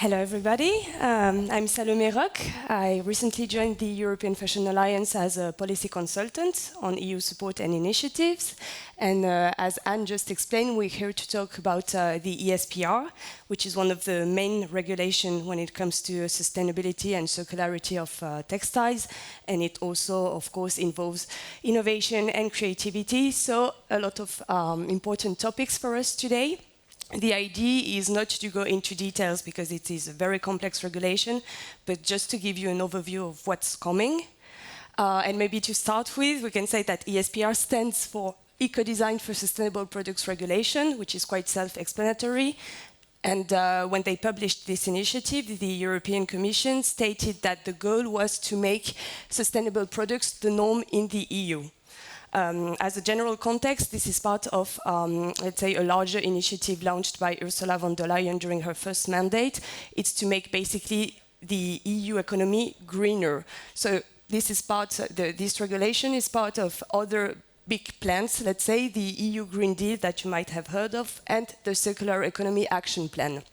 Hello, everybody. I'm Salomé. I recently joined the European Fashion Alliance as a policy consultant on EU support and initiatives. And as Anne just explained, we're here to talk about the ESPR, which is one of the main regulations when it comes to sustainability and circularity of textiles. And it also, of course, involves innovation and creativity. So a lot of important topics for us today. The idea is not to go into details because it is a very complex regulation, but just to give you an overview of what's coming. And maybe to start with, we can say that ESPR stands for Eco-Design for Sustainable Products Regulation, which is quite self-explanatory. And when they published this initiative, the European Commission stated that the goal was to make sustainable products the norm in the EU. As a general context, this is part of, let's say, a larger initiative launched by Ursula von der Leyen during her first mandate. It's to make basically the EU economy greener. So this is this regulation is part of other big plans, let's say, the EU Green Deal that you might have heard of, and the Circular Economy Action Plan.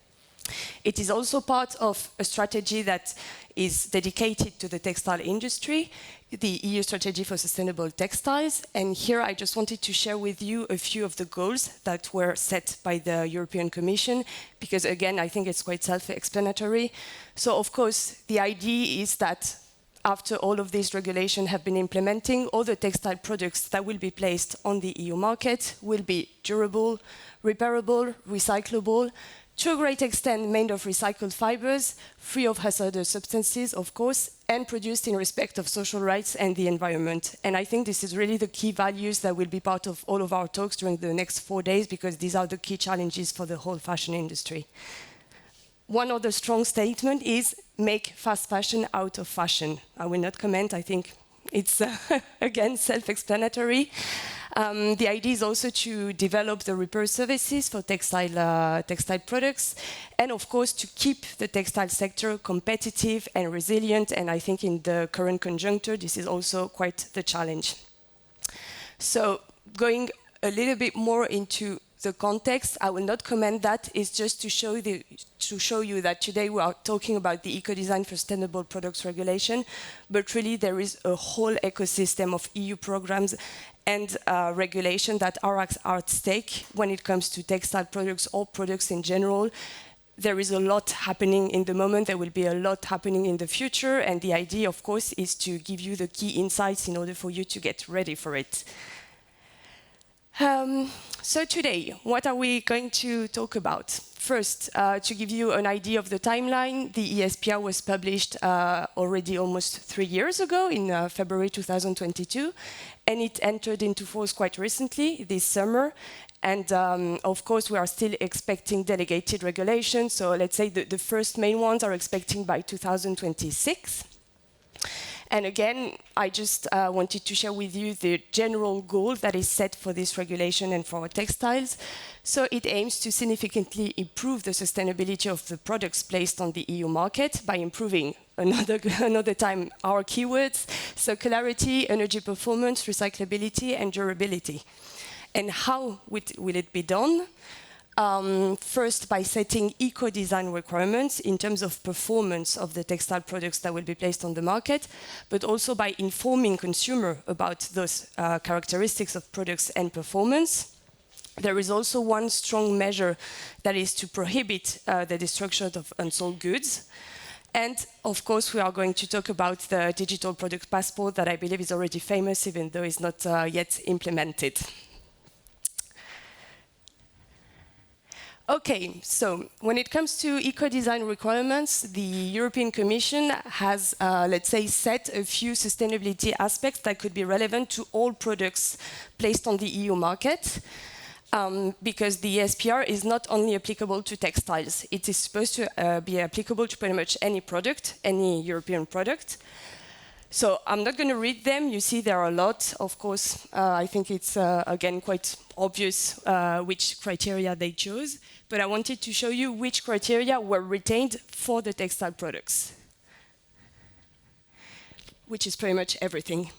It is also part of a strategy that is dedicated to the textile industry, the EU Strategy for Sustainable Textiles. And here I just wanted to share with you a few of the goals that were set by the European Commission, because again, I think it's quite self-explanatory. So of course, the idea is that after all of these regulations have been implementing, all the textile products that will be placed on the EU market will be durable, repairable, recyclable, to a great extent made of recycled fibers, free of hazardous substances, of course, and produced in respect of social rights and the environment. And I think this is really the key values that will be part of all of our talks during the next 4 days, because these are the key challenges for the whole fashion industry. One other strong statement is make fast fashion out of fashion. I will not comment, I think it's, again, self-explanatory. The idea is also to develop the repair services for textile products, and of course to keep the textile sector competitive and resilient. And I think in the current conjuncture, this is also quite the challenge. So going a little bit more into the context, I will not comment that. It's just to show you that today we are talking about the Eco-Design for Sustainable Products Regulation, but really there is a whole ecosystem of EU programs and regulation that are at stake when it comes to textile products or products in general. There is a lot happening in the moment, there will be a lot happening in the future, and the idea, of course, is to give you the key insights in order for you to get ready for it. So today, what are we going to talk about? First, to give you an idea of the timeline, the ESPR was published already almost 3 years ago in February 2022, and it entered into force quite recently, this summer. And of course, we are still expecting delegated regulations. So let's say the first main ones are expecting by 2026. And again, I just wanted to share with you the general goal that is set for this regulation and for our textiles. So it aims to significantly improve the sustainability of the products placed on the EU market by improving, another time, our keywords: circularity, energy performance, recyclability, and durability. And how will it be done? First, by setting eco-design requirements in terms of performance of the textile products that will be placed on the market, but also by informing consumers about those characteristics of products and performance. There is also one strong measure that is to prohibit the destruction of unsold goods. And of course, we are going to talk about the digital product passport that I believe is already famous, even though it's not yet implemented. Okay, so when it comes to eco-design requirements, the European Commission has, let's say, set a few sustainability aspects that could be relevant to all products placed on the EU market, because the ESPR is not only applicable to textiles. It is supposed to be applicable to pretty much any product, any European product. So I'm not going to read them. You see there are a lot. Of course, I think it's, again, quite obvious which criteria they chose. But I wanted to show you which criteria were retained for the textile products. which is pretty much everything.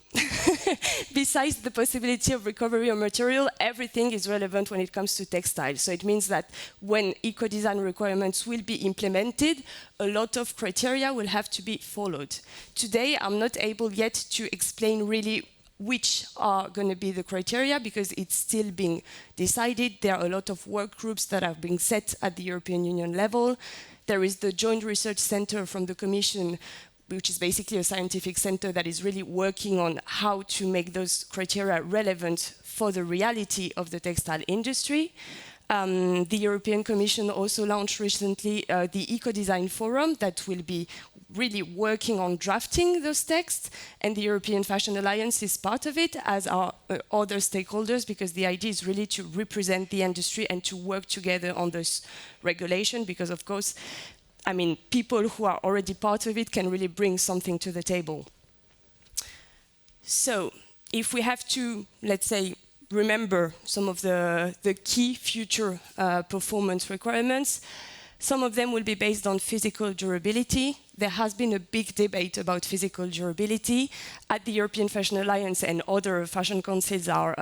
Besides the possibility of recovery of material, everything is relevant when it comes to textiles. So it means that when eco-design requirements will be implemented, a lot of criteria will have to be followed. Today, I'm not able yet to explain really which are going to be the criteria because it's still being decided. There are a lot of work groups that are being set at the European Union level. There is the Joint Research Center from the Commission, which is basically a scientific center that is really working on how to make those criteria relevant for the reality of the textile industry. The European Commission also launched recently the Eco-Design Forum that will be really working on drafting those texts, and the European Fashion Alliance is part of it, as are other stakeholders, because the idea is really to represent the industry and to work together on this regulation, because of course, I mean, people who are already part of it can really bring something to the table. So, if we have to, let's say, remember some of the key future performance requirements, some of them will be based on physical durability. There has been a big debate about physical durability. At the European Fashion Alliance and other fashion councils are,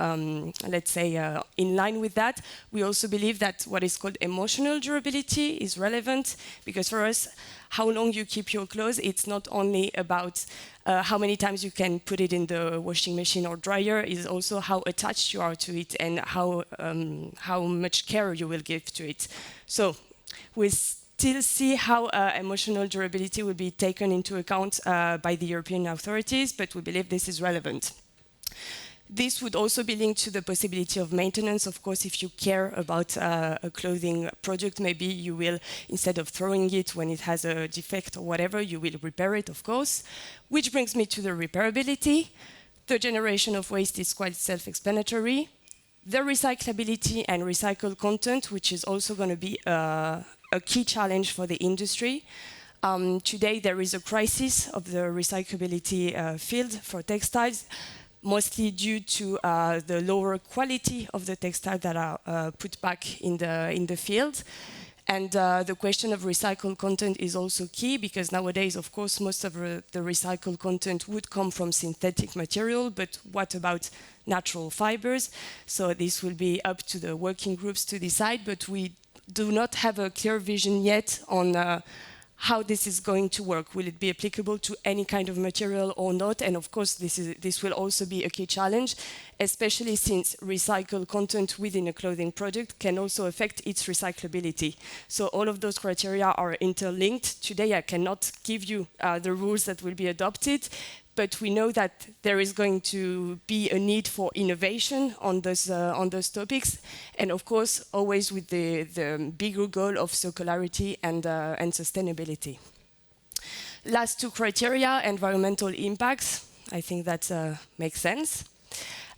let's say, in line with that. We also believe that what is called emotional durability is relevant, because for us, how long you keep your clothes, it's not only about how many times you can put it in the washing machine or dryer, it's also how attached you are to it and how much care you will give to it. So we still see how emotional durability will be taken into account by the European authorities, but we believe this is relevant. This would also be linked to the possibility of maintenance. Of course, if you care about a clothing product, maybe you will, instead of throwing it when it has a defect or whatever, you will repair it, of course. Which brings me to the repairability. The generation of waste is quite self-explanatory. The recyclability and recycled content, which is also going to be a key challenge for the industry. Today, there is a crisis of the recyclability field for textiles, mostly due to the lower quality of the textiles that are put back in the field. And the question of recycled content is also key, because nowadays, of course, most of the recycled content would come from synthetic material, but what about natural fibers? So this will be up to the working groups to decide, but we do not have a clear vision yet on how this is going to work. Will it be applicable to any kind of material or not? And of course, this will also be a key challenge, especially since recycled content within a clothing product can also affect its recyclability. So all of those criteria are interlinked. Today, I cannot give you the rules that will be adopted, but we know that there is going to be a need for innovation on those topics, and of course, always with the bigger goal of circularity and sustainability. Last two criteria, environmental impacts. I think that makes sense.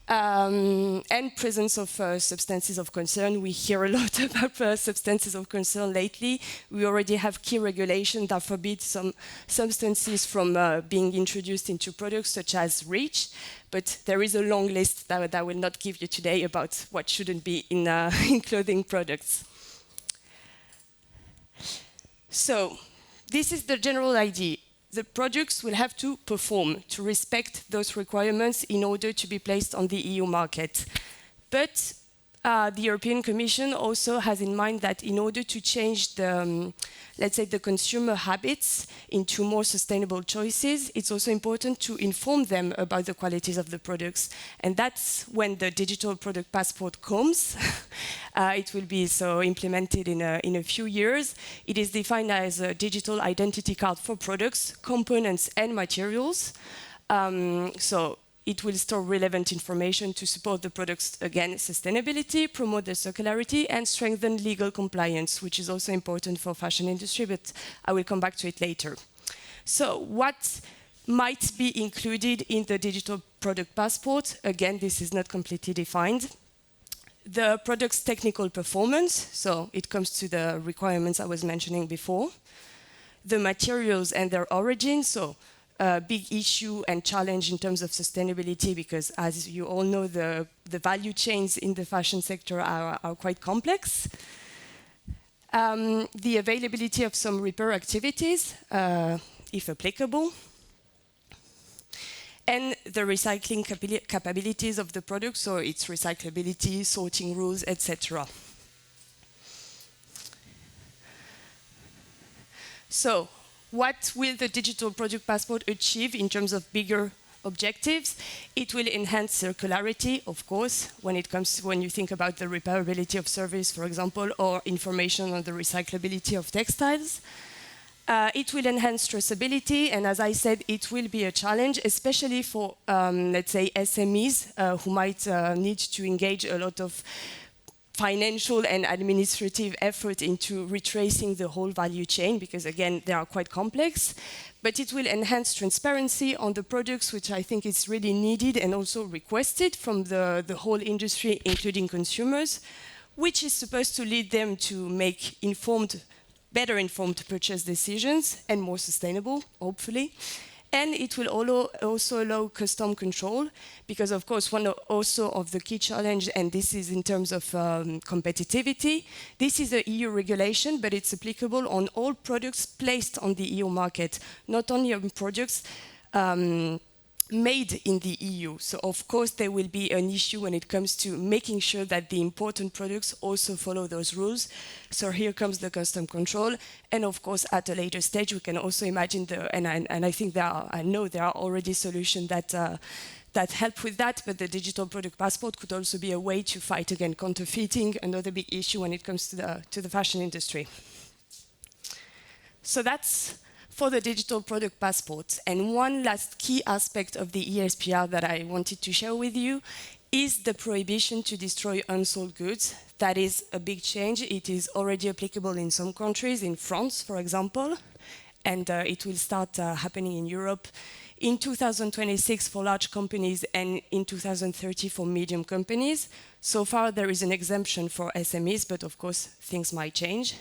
And presence of substances of concern. We hear a lot about substances of concern lately. We already have key regulations that forbid some substances from being introduced into products, such as REACH, but there is a long list that I will not give you today about what shouldn't be in clothing products. So, this is the general idea. The products will have to perform, to respect those requirements in order to be placed on the EU market. But the European Commission also has in mind that in order to change the, let's say, the consumer habits into more sustainable choices, it's also important to inform them about the qualities of the products. And that's when the digital product passport comes. It will be so implemented in a few years. It is defined as a digital identity card for products, components, and materials. So it will store relevant information to support the product's, again, sustainability, promote the circularity, and strengthen legal compliance, which is also important for fashion industry, but I will come back to it later. So what might be included in the digital product passport? Again, this is not completely defined. The product's technical performance, so it comes to the requirements I was mentioning before. The materials and their origin, so a big issue and challenge in terms of sustainability, because as you all know, the value chains in the fashion sector are quite complex. The availability of some repair activities, if applicable. and the recycling capabilities of the product, so its recyclability, sorting rules, etc. So, what will the digital product passport achieve in terms of bigger objectives? It will enhance circularity, of course, when you think about the repairability of service, for example, or information on the recyclability of textiles. It will enhance traceability, and as I said, it will be a challenge, especially for, let's say, SMEs who might need to engage a lot of financial and administrative effort into retracing the whole value chain, because again, they are quite complex. But it will enhance transparency on the products, which I think is really needed and also requested from the whole industry, including consumers, which is supposed to lead them to make better informed purchase decisions and more sustainable, hopefully. And it will also allow custom control, because of course one also of the key challenge, and this is in terms of competitivity, this is a EU regulation, but it's applicable on all products placed on the EU market, not only on products made in the EU. So of course there will be an issue when it comes to making sure that the important products also follow those rules. So here comes the custom control, and of course at a later stage we can also imagine and I think I know there are already solutions that help with that, but the digital product passport could also be a way to fight against counterfeiting, another big issue when it comes to the fashion industry. So that's for the digital product passport. And one last key aspect of the ESPR that I wanted to share with you is the prohibition to destroy unsold goods. That is a big change. It is already applicable in some countries, in France, for example, and it will start happening in Europe in 2026 for large companies and in 2030 for medium companies. So far, there is an exemption for SMEs, but of course, things might change.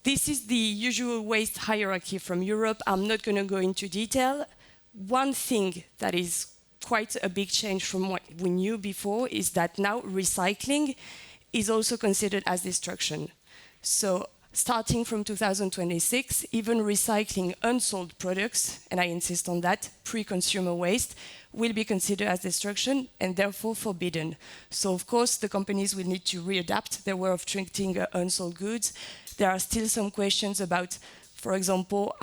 This is the usual waste hierarchy from Europe. I'm not going to go into detail. One thing that is quite a big change from what we knew before is that now recycling is also considered as destruction. So starting from 2026, even recycling unsold products, and I insist on that, pre-consumer waste, will be considered as destruction and therefore forbidden. So of course the companies will need to readapt their way of treating unsold goods. There are still some questions about, for example,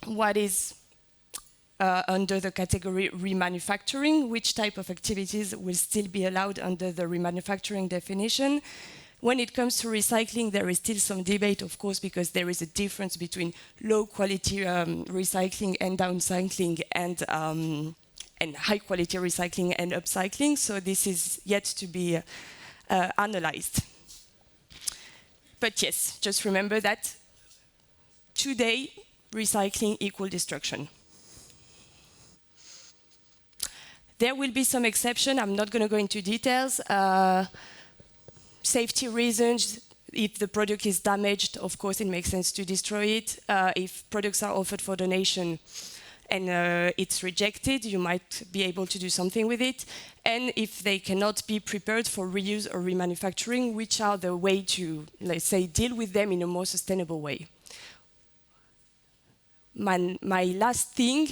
what is under the category remanufacturing, which type of activities will still be allowed under the remanufacturing definition. When it comes to recycling, there is still some debate, of course, because there is a difference between low quality recycling and downcycling and high quality recycling and upcycling. So this is yet to be analyzed. But yes, just remember that today, recycling equals destruction. There will be some exception. I'm not going to go into details. Safety reasons, if the product is damaged, of course, it makes sense to destroy it. If products are offered for donation and it's rejected, you might be able to do something with it. And if they cannot be prepared for reuse or remanufacturing, which are the way to, let's say, deal with them in a more sustainable way. My last thing,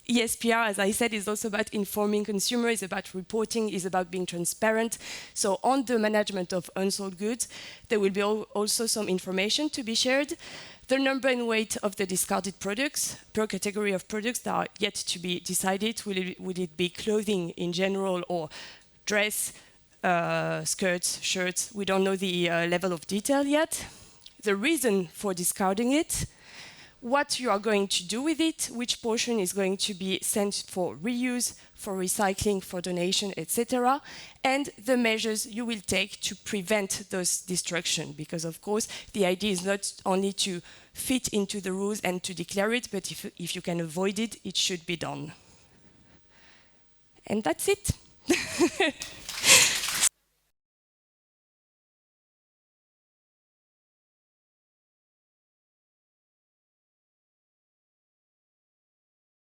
ESPR, as I said, is also about informing consumers, about reporting, is about being transparent. So on the management of unsold goods, there will be also some information to be shared. The number and weight of the discarded products per category of products that are yet to be decided. Would it be clothing in general or dress, skirts, shirts? We don't know the level of detail yet. The reason for discarding it, what you are going to do with it, which portion is going to be sent for reuse, for recycling, for donation, etc. And the measures you will take to prevent those destruction. Because of course, the idea is not only to fit into the rules and to declare it, but if you can avoid it, it should be done. And that's it.